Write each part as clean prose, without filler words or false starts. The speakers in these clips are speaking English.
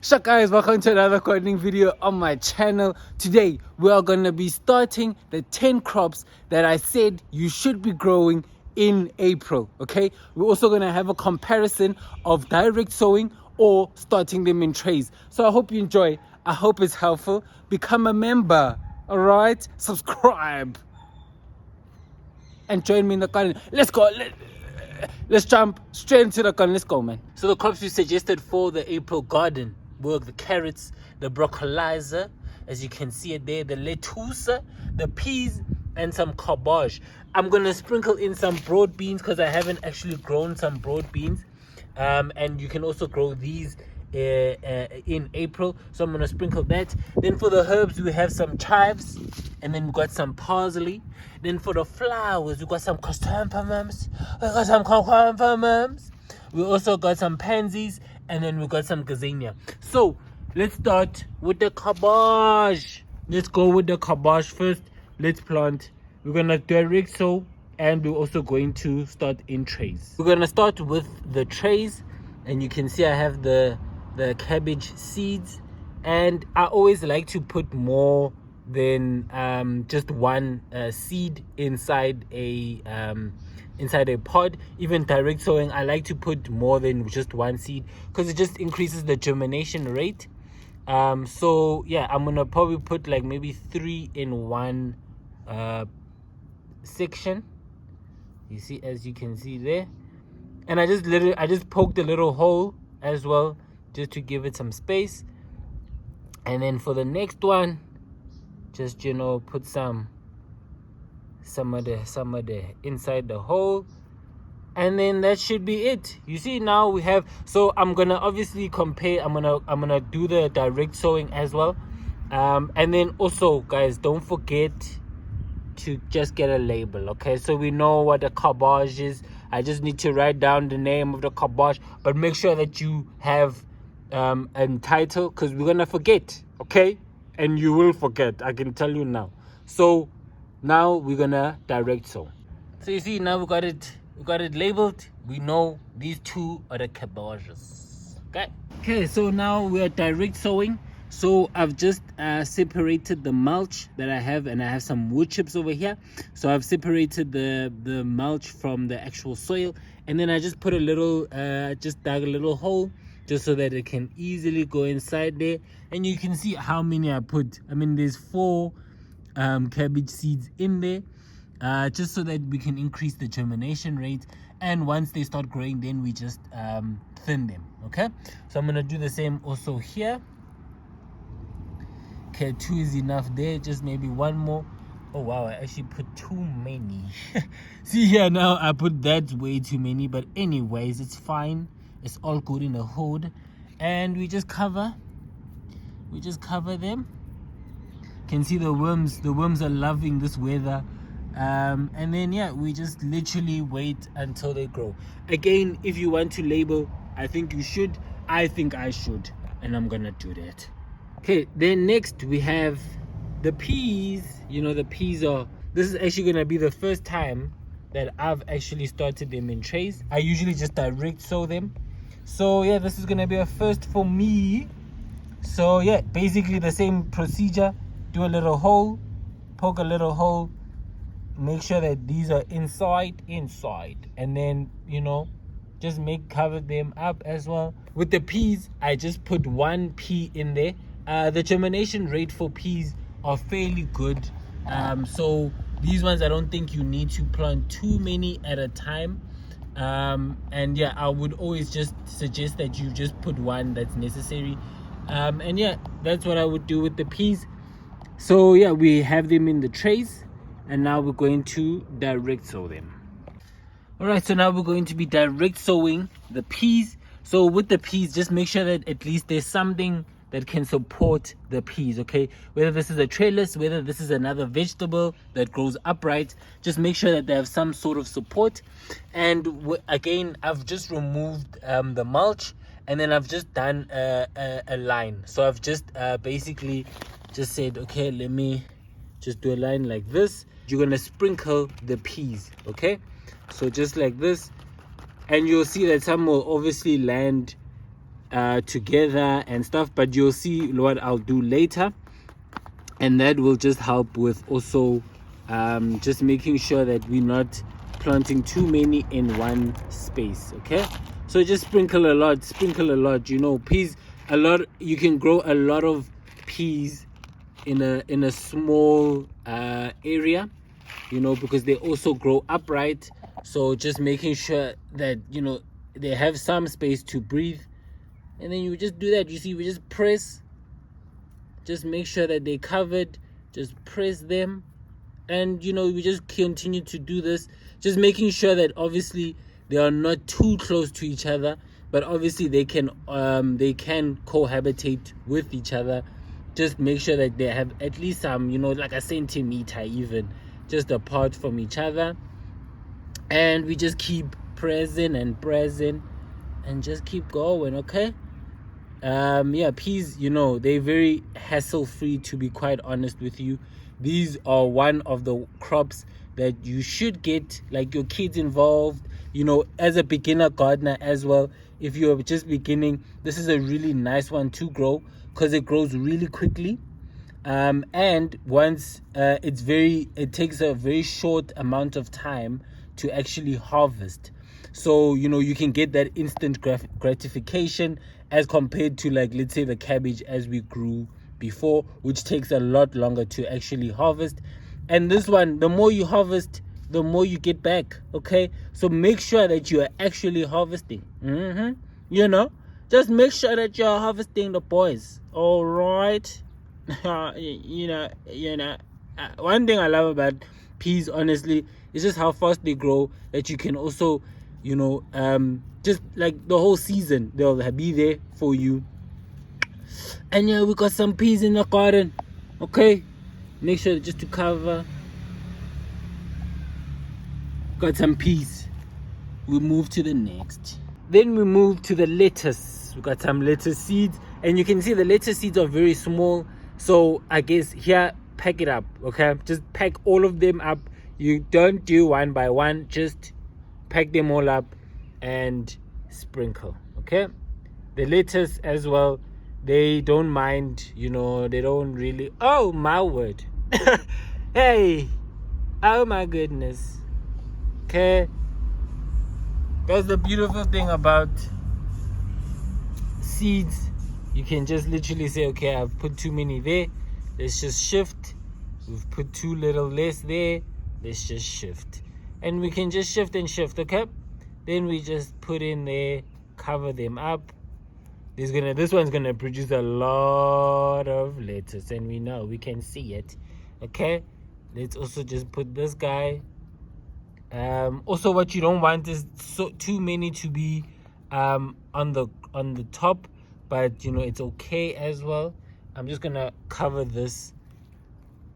So guys, welcome to another gardening video on my channel. Today we are going to be starting the 10 crops that I said you should be growing in April. Okay, we're also going to have a comparison of direct sowing or starting them in trays. So I hope you enjoy. I hope it's helpful. Become a member. All right, subscribe and join me in the garden. Let's go. Let's jump straight into the garden. Let's go, man. So the crops we suggested for the April garden were the carrots, the broccolizer, as you can see it there, the lettuce, the peas, and some cabbage. I'm gonna sprinkle in some broad beans because I haven't actually grown some broad beans, and you can also grow these in April, so I'm gonna sprinkle that. Then for the herbs we have some chives, and then we got some parsley. Then for the flowers we got some chrysanthemums, we also got some pansies, and then we got some gazania. So let's start with the cabbage. Let's go with the cabbage first. Let's plant. We're gonna direct sow, and we're also going to start in trays. We're gonna start with the trays, and you can see I have the cabbage seeds, and I always like to put more than just one seed inside a pod. Even direct sowing, I like to put more than just one seed because it just increases the germination rate. So yeah, I'm gonna probably put like maybe 3 in one section. You see, as you can see there, and I just poked a little hole as well, just to give it some space. And then for the next one, just put some of the inside the hole, and then that should be it. You see, now we have, so I'm gonna obviously compare. I'm gonna do the direct sowing as well, and then also, guys, don't forget to just get a label. Okay, so we know what a cabbage is. I just need to write down the name of the cabbage, but make sure that you have a title, because we're gonna forget. Okay, and you will forget, I can tell you now. So now we're gonna direct sow. So you see, now we got it labeled. We know these two are the cabbages. Okay, so now we are direct sowing. So I've just separated the mulch that I have, and I have some wood chips over here. So I've separated the mulch from the actual soil, and then I just put a little just dug a little hole just so that it can easily go inside there. And you can see how many I put. I mean, there's 4 cabbage seeds in there, just so that we can increase the germination rate. And once they start growing, then we just thin them. Okay, so I'm gonna do the same also here. Okay, 2 is enough there, just maybe 1 more. Oh wow, I actually put too many. See here, now I put that way too many, but anyways, it's fine. It's all good in the hood. And we just cover them. You can see the worms are loving this weather. And then yeah, we just literally wait until they grow. Again, if you want to label, I think you should. I think I should, and I'm gonna do that. Okay, then next we have the peas. The peas this is actually gonna be the first time that I've actually started them in trays. I usually just direct sow them. So yeah, this is gonna be a first for me. So yeah, basically the same procedure. Do a little hole, poke a little hole, make sure that these are inside, and then just cover them up as well. With the peas, I just put 1 pea in there. The germination rate for peas are fairly good, so these ones I don't think you need to plant too many at a time. And yeah, I would always just suggest that you just put 1 that's necessary. And yeah, that's what I would do with the peas. So yeah, we have them in the trays, and now we're going to direct sow them. All right, so now we're going to be direct sowing the peas. So with the peas, just make sure that at least there's something that can support the peas. Okay, whether this is a trellis, whether this is another vegetable that grows upright, just make sure that they have some sort of support. And again, I've just removed the mulch, and then I've just done a line. So I've just basically just said, okay, let me just do a line like this. You're gonna sprinkle the peas. Okay, so just like this, and you'll see that some will obviously land together and stuff, but you'll see what I'll do later, and that will just help with also just making sure that we're not planting too many in one space. Okay, so just sprinkle a lot. You know, peas, a lot, you can grow a lot of peas in a small area, you know, because they also grow upright. So just making sure that, you know, they have some space to breathe, and then you just do that. You see, we just press, just make sure that they're covered, just press them, and you know, we just continue to do this, just making sure that obviously they are not too close to each other, but obviously they can cohabitate with each other. Just make sure that they have at least some, you know, like a centimeter even, just apart from each other, and we just keep pressing and just keep going. Okay. Yeah, peas, you know, they're very hassle free, to be quite honest with you. These are one of the crops that you should get like your kids involved, you know, as a beginner gardener as well. If you're just beginning, this is a really nice one to grow because it grows really quickly, and once it takes a very short amount of time to actually harvest. So, you know, you can get that instant gratification as compared to, like, let's say the cabbage as we grew before, which takes a lot longer to actually harvest. And this one, the more you harvest, the more you get back. Okay, so make sure that you are actually harvesting. You know, just make sure that you're harvesting, the boys. All right. you know, one thing I love about peas, honestly, is just how fast they grow, that you can also, you know, just like the whole season they'll be there for you. And yeah, we got some peas in the garden. Okay, make sure just to cover. Got some peas. We move to the next. Then we move to the lettuce. We got some lettuce seeds, and you can see the lettuce seeds are very small. So I guess here, pack it up. Okay, just pack all of them up. You don't do one by one, just pack them all up and sprinkle. Okay, the lettuce as well, they don't mind, you know, they don't really, oh my word. Hey, oh my goodness. Okay, that's the beautiful thing about seeds. You can just literally say, okay, I've put too many there, let's just shift. We've put too little less there, let's just shift. And we can just shift and shift. Okay, then we just put in there, cover them up. This one's gonna produce a lot of lettuce, and we know, we can see it. Okay, let's also just put this guy. Also, what you don't want is too many to be on the top, but you know, it's okay as well. I'm just gonna cover this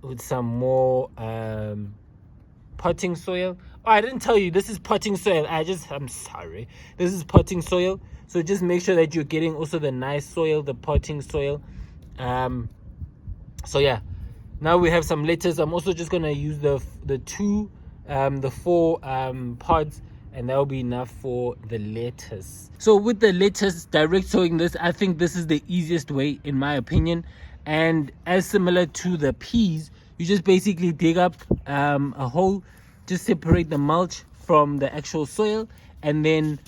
with some more potting soil. Oh, I didn't tell you, this is potting soil. I'm sorry, this is potting soil. So just make sure that you're getting also the nice soil, the potting soil. So yeah, now we have some lettuce. I'm also just gonna use the 4 pods, and that will be enough for the lettuce. So with the lettuce, direct sowing this, I think this is the easiest way in my opinion. And as similar to the peas, you just basically dig up a hole, just separate the mulch from the actual soil, and then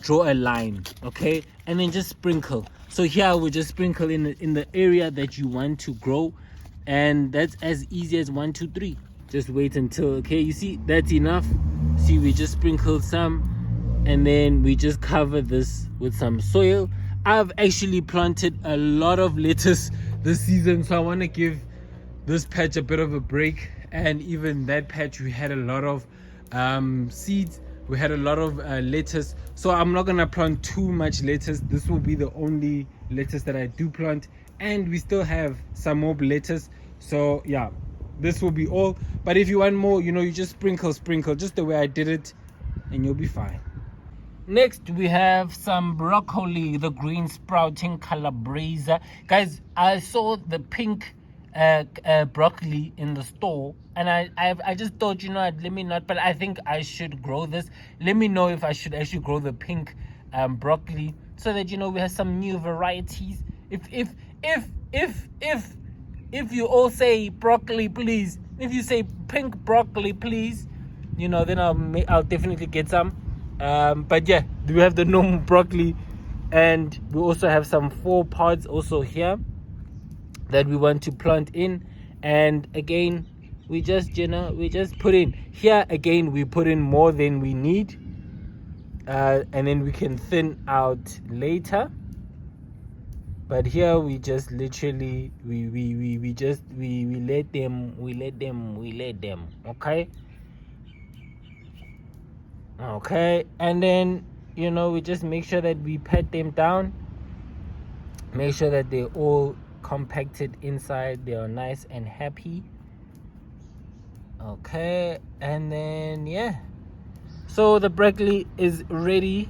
draw a line. Okay, and then just sprinkle. So here we just sprinkle in the area that you want to grow, and that's as easy as 1 2 3. Just wait until, okay, you see, that's enough. See, we just sprinkled some, and then we just cover this with some soil. I've actually planted a lot of lettuce this season, so I want to give this patch a bit of a break. And even that patch, we had a lot of seeds, we had a lot of lettuce, so I'm not gonna plant too much lettuce. This will be the only lettuce that I do plant, and we still have some more lettuce. So yeah, this will be all. But if you want more, you know, you just sprinkle just the way I did it, and you'll be fine. Next we have some broccoli, the green sprouting calabresa. Guys, I saw the pink broccoli in the store, and I just thought, you know, let me not, but I think I should grow this. Let me know if I should actually grow the pink broccoli. so that we have some new varieties. If you all say broccoli, please. If you say pink broccoli, please, then I'll definitely get some. But yeah, we have the normal broccoli, and we also have some 4 pods also here that we want to plant in. And again, we just put in here. Again, we put in more than we need, and then we can thin out later. But here we just literally we let them. Okay, and then we just make sure that we pat them down, make sure that they're all compacted inside, they are nice and happy. Okay, and then yeah, so the broccoli is ready.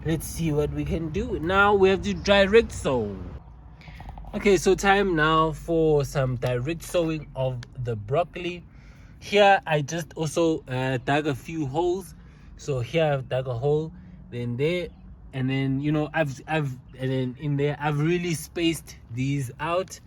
Let's see what we can do. Now we have to direct sow. Okay, so time now for some direct sowing of the broccoli. Here I just also dug a few holes. So here I've dug a hole, then there, and then and then in there I've really spaced these out,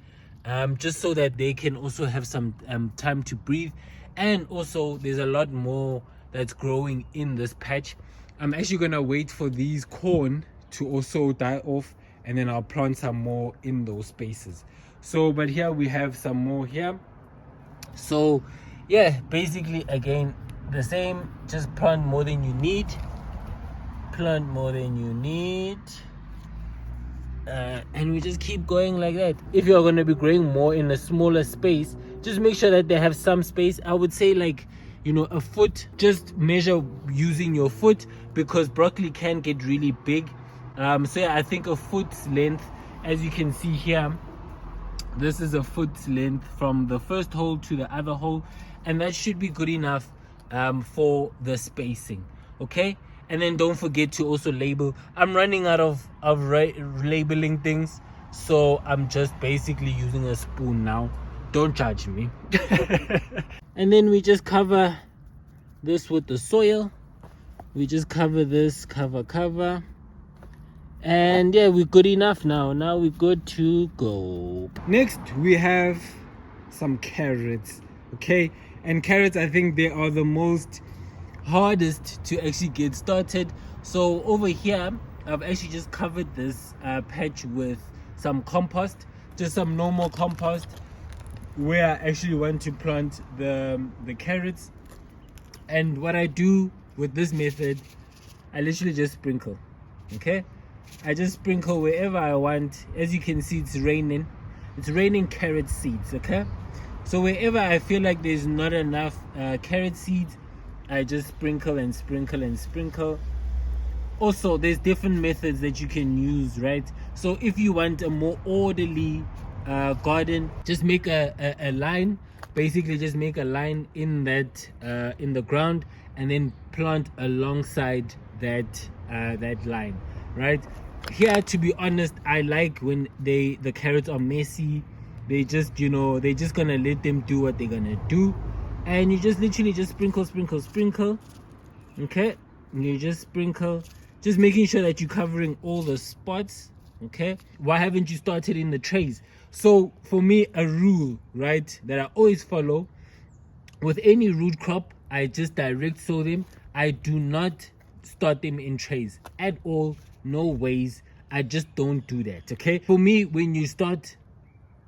just so that they can also have some time to breathe. And also there's a lot more that's growing in this patch. I'm actually gonna wait for these corn to also die off, and then I'll plant some more in those spaces. So but here we have some more here. So yeah, basically again the same, just plant more than you need, and we just keep going like that. If you're going to be growing more in a smaller space, just make sure that they have some space. I would say like a foot. Just measure using your foot, because broccoli can get really big. So yeah, I think a foot's length, as you can see here, this is a foot's length from the first hole to the other hole, and that should be good enough for the spacing. Okay, and then don't forget to also label. I'm running out of labeling things, so I'm just basically using a spoon now. Don't judge me. And then we just cover this with the soil. We just cover this, cover, and yeah, we're good enough now. Now we're good to go. Next we have some carrots. Okay, and carrots, I think they are the most hardest to actually get started. So over here I've actually just covered this patch with some compost, just some normal compost, where I actually want to plant the carrots. And what I do with this method, I literally just sprinkle. Okay, I just sprinkle wherever I want. As you can see, it's raining carrot seeds. Okay, so wherever I feel like there's not enough carrot seeds, I just sprinkle and sprinkle. Also, there's different methods that you can use, right? So if you want a more orderly garden, just make a line. Basically just make a line in that in the ground, and then plant alongside that line, right? Here, to be honest, I like when the carrots are messy. They just they're just gonna let them do what they're gonna do, and you just literally just sprinkle. Okay, and you just sprinkle, just making sure that you're covering all the spots. Okay, why haven't you started in the trays? So for me, a rule, right, that I always follow with any root crop, I just direct sow them. I do not start them in trays at all. No ways. I just don't do that. Okay, for me, when you start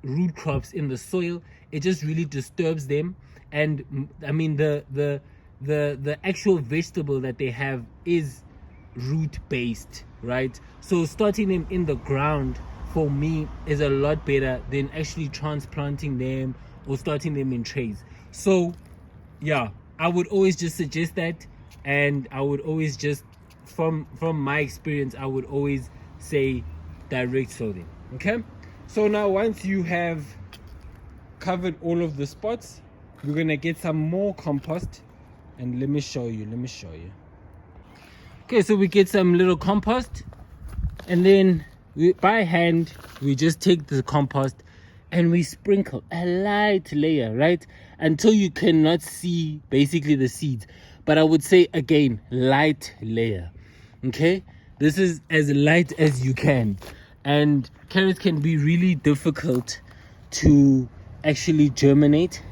root crops in the soil, it just really disturbs them. And I mean, the actual vegetable that they have is root based, right? So starting them in the ground for me is a lot better than actually transplanting them or starting them in trays. So yeah, I would always just suggest that, and I would always just from my experience, I would always say direct sow them. Okay, so now once you have covered all of the spots, we're gonna get some more compost, and let me show you. Okay, so we get some little compost, and then by hand we just take the compost and we sprinkle a light layer, right, until you cannot see basically the seeds. But I would say again, light layer. Okay, This is as light as you can. And carrots can be really difficult to actually germinate.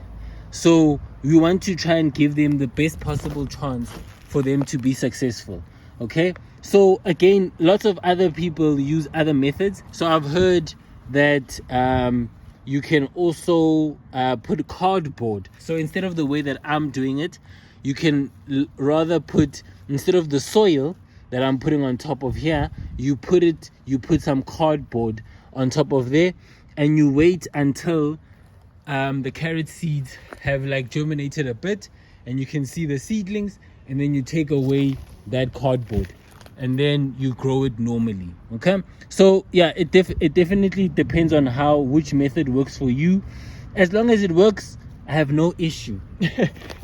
So we want to try and give them the best possible chance for them to be successful. Okay, so again, lots of other people use other methods. So I've heard that you can also put cardboard. So instead of the way that I'm doing it, you can rather put, instead of the soil that I'm putting on top of here, you put some cardboard on top of there, and you wait until the carrot seeds have like germinated a bit and you can see the seedlings, and then you take away that cardboard and then you grow it normally. Okay, so yeah, it definitely depends on which method works for you. As long as it works, I have no issue.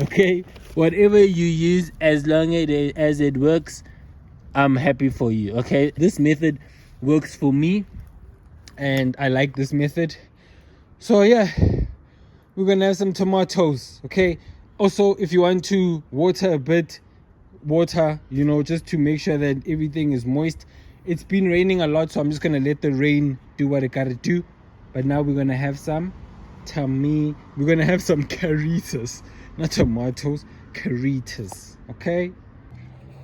Okay, whatever you use, as long as it works, I'm happy for you. Okay, this method works for me and I like this method. So yeah, we're gonna have some tomatoes. Okay, also if you want to water a bit, just to make sure that everything is moist. It's been raining a lot, so I'm just gonna let the rain do what it gotta do. But now we're gonna have some carrots, not tomatoes, carrots. Okay,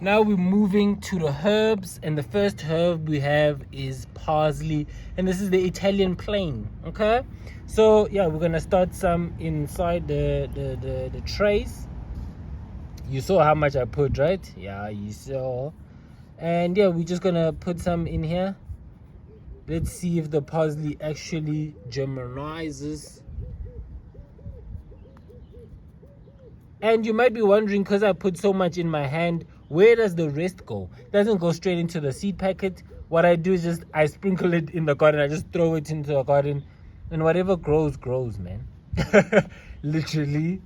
now we're moving to the herbs, and the first herb we have is parsley, and this is the Italian plain. Okay, so yeah, we're gonna start some inside the trays. You saw how much I put, right? Yeah, you saw. And yeah, we're just gonna put some in here. Let's see if the parsley actually germinizes. And you might be wondering, because I put so much in my hand, where does the rest go? It doesn't go straight into the seed packet. What I do is just I sprinkle it in the garden. I just throw it into the garden, and whatever grows, man. Literally.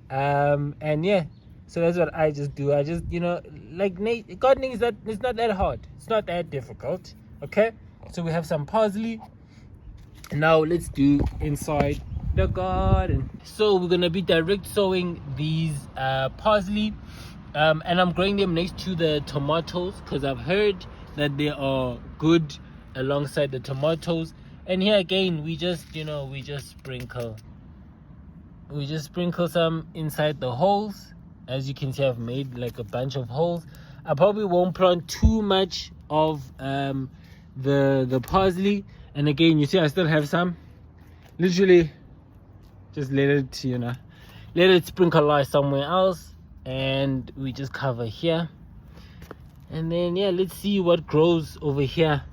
And yeah, so that's what I just do. I just, gardening it's not that hard. It's not that difficult. Okay, so we have some parsley. Now let's do inside the garden. So we're gonna be direct sowing these parsley, and I'm growing them next to the tomatoes because I've heard that they are good alongside the tomatoes. And here again, we just sprinkle some inside the holes. As you can see, I've made like a bunch of holes. I probably won't plant too much of the parsley. And again, you see I still have some. Literally just let it sprinkle somewhere else, and we just cover here. And then yeah, let's see what grows over here.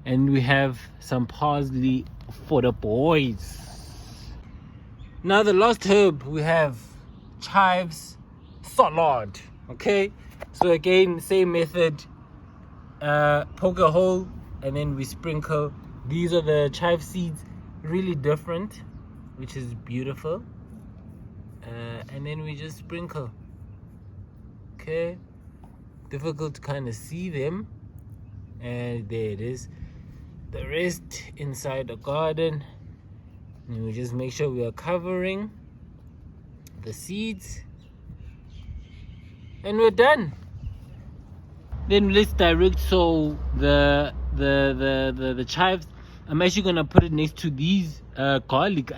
And we have some parsley for the boys. Now the last herb we have chives salad. Okay, so again, same method. Poke a hole and then we sprinkle. These are the chive seeds, really different, which is beautiful. And then we just sprinkle. Okay, difficult to kind of see them, and there it is, the rest inside the garden. And we just make sure we are covering the seeds, and we're done. Then let's direct sow the chives. I'm actually gonna put it next to these garlic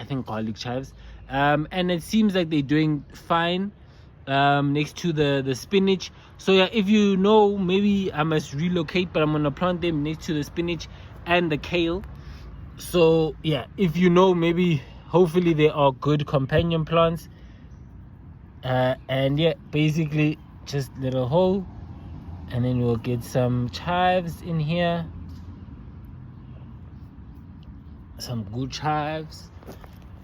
chives, and it seems like they're doing fine next to the spinach. So yeah, if you know, maybe I must relocate, but I'm gonna plant them next to the spinach and the kale. So yeah, if you know, maybe hopefully they are good companion plants. And yeah, basically just little hole, and then we'll get some chives in here, some good chives.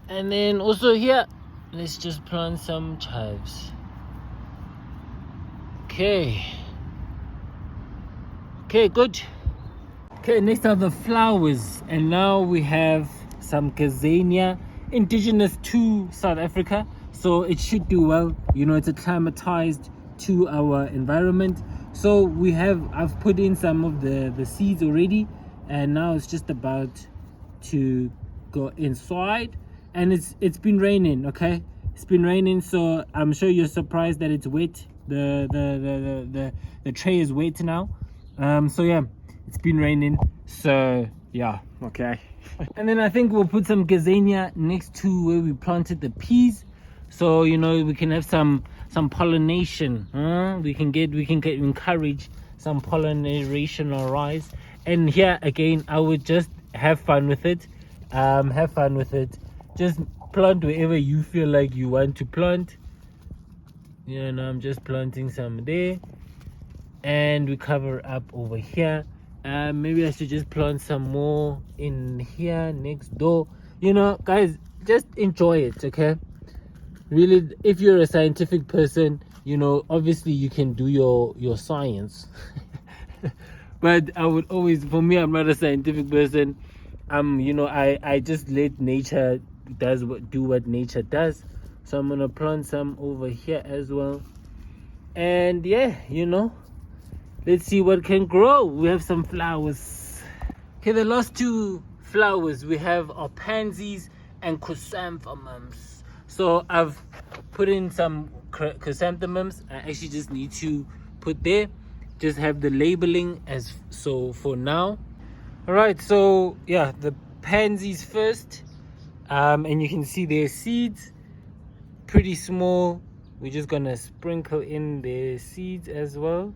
And then also here, let's just plant some chives. Okay, good. Okay, next are the flowers, and now we have some gazania, indigenous to South Africa, so it should do well. It's acclimatized to our environment. So I've put in some of the seeds already, and now it's just about to go inside. And it's been raining. Okay, it's been raining, so I'm sure you're surprised that it's wet. The tray is wet now. So yeah, it's been raining, so yeah, okay. And then I think we'll put some gazania next to where we planted the peas, so you know we can have some pollination. We can encourage some pollination or rise. And here again, I would just have fun with it. Just plant wherever you feel like you want to plant. You know, I'm just planting some there, and we cover up over here. Maybe I should just plant some more in here next door. You know, guys, just enjoy it, okay? Really, if you're a scientific person, you know, obviously you can do your science. But I would always, for me, I'm not a scientific person. You know, I just let nature do what nature does. So I'm gonna plant some over here as well. And yeah, you know, let's see what can grow. We have some flowers. Okay, the last two flowers we have are pansies and chrysanthemums. So I've put in some chrysanthemums. I actually just need to put there, just have the labeling as so for now. All right, so yeah, the pansies first, and you can see their seeds, pretty small. We're just gonna sprinkle in the seeds as well.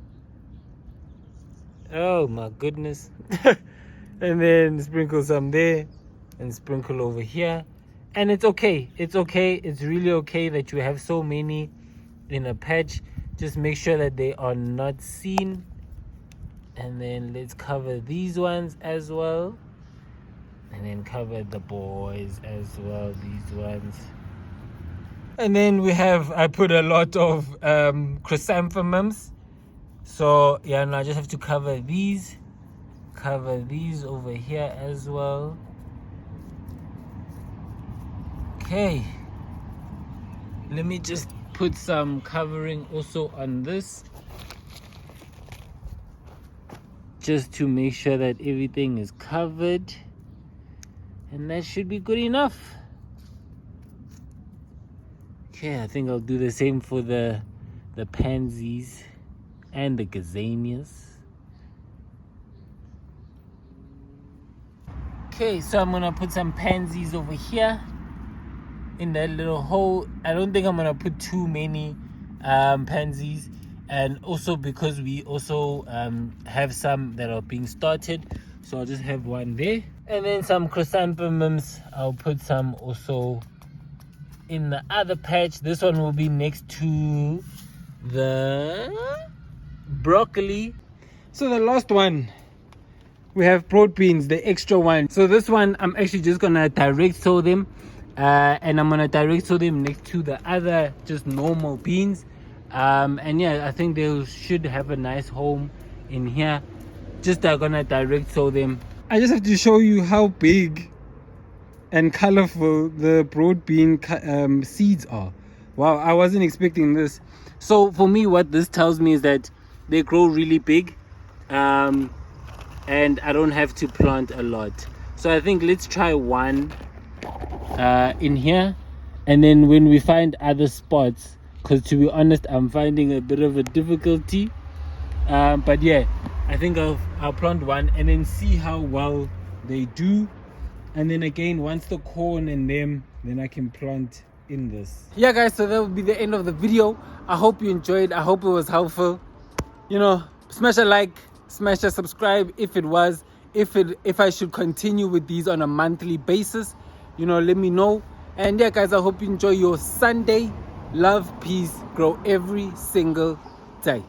Oh my goodness. And then sprinkle some there and sprinkle over here. And it's okay, it's really okay that you have so many in a patch. Just make sure that they are not seen. And then let's cover these ones as well, and then cover the boys as well, these ones. And then I put a lot of chrysanthemums. So yeah, now I just have to cover these over here as well. Okay, let me just put some covering also on this, just to make sure that everything is covered, and that should be good enough. Okay, I think I'll do the same for the pansies and the gazanias. Okay, so I'm gonna put some pansies over here in that little hole. I don't think I'm gonna put too many pansies, and also because we also have some that are being started, so I'll just have one there. And then some chrysanthemums, I'll put some also in the other patch. This one will be next to the broccoli. So the last one, we have broad beans, the extra one. So this one I'm actually just gonna direct sow them, and I'm gonna direct sow them next to the other just normal beans. And yeah, I think they should have a nice home in here. Just gonna direct sow them. I just have to show you how big and colorful the broad bean seeds are. Wow, I wasn't expecting this. So for me, what this tells me is that they grow really big, and I don't have to plant a lot. So I think let's try one in here, and then when we find other spots, because to be honest, I'm finding a bit of a difficulty, but yeah, I think I'll plant one and then see how well they do. And then again, once the corn and them, then I can plant in this. Yeah guys, so that will be the end of the video. I hope you enjoyed. I hope it was helpful. You know, smash a like, smash a subscribe if it was. If I should continue with these on a monthly basis, you know, let me know. And yeah guys, I hope you enjoy your Sunday. Love, peace, grow every single day.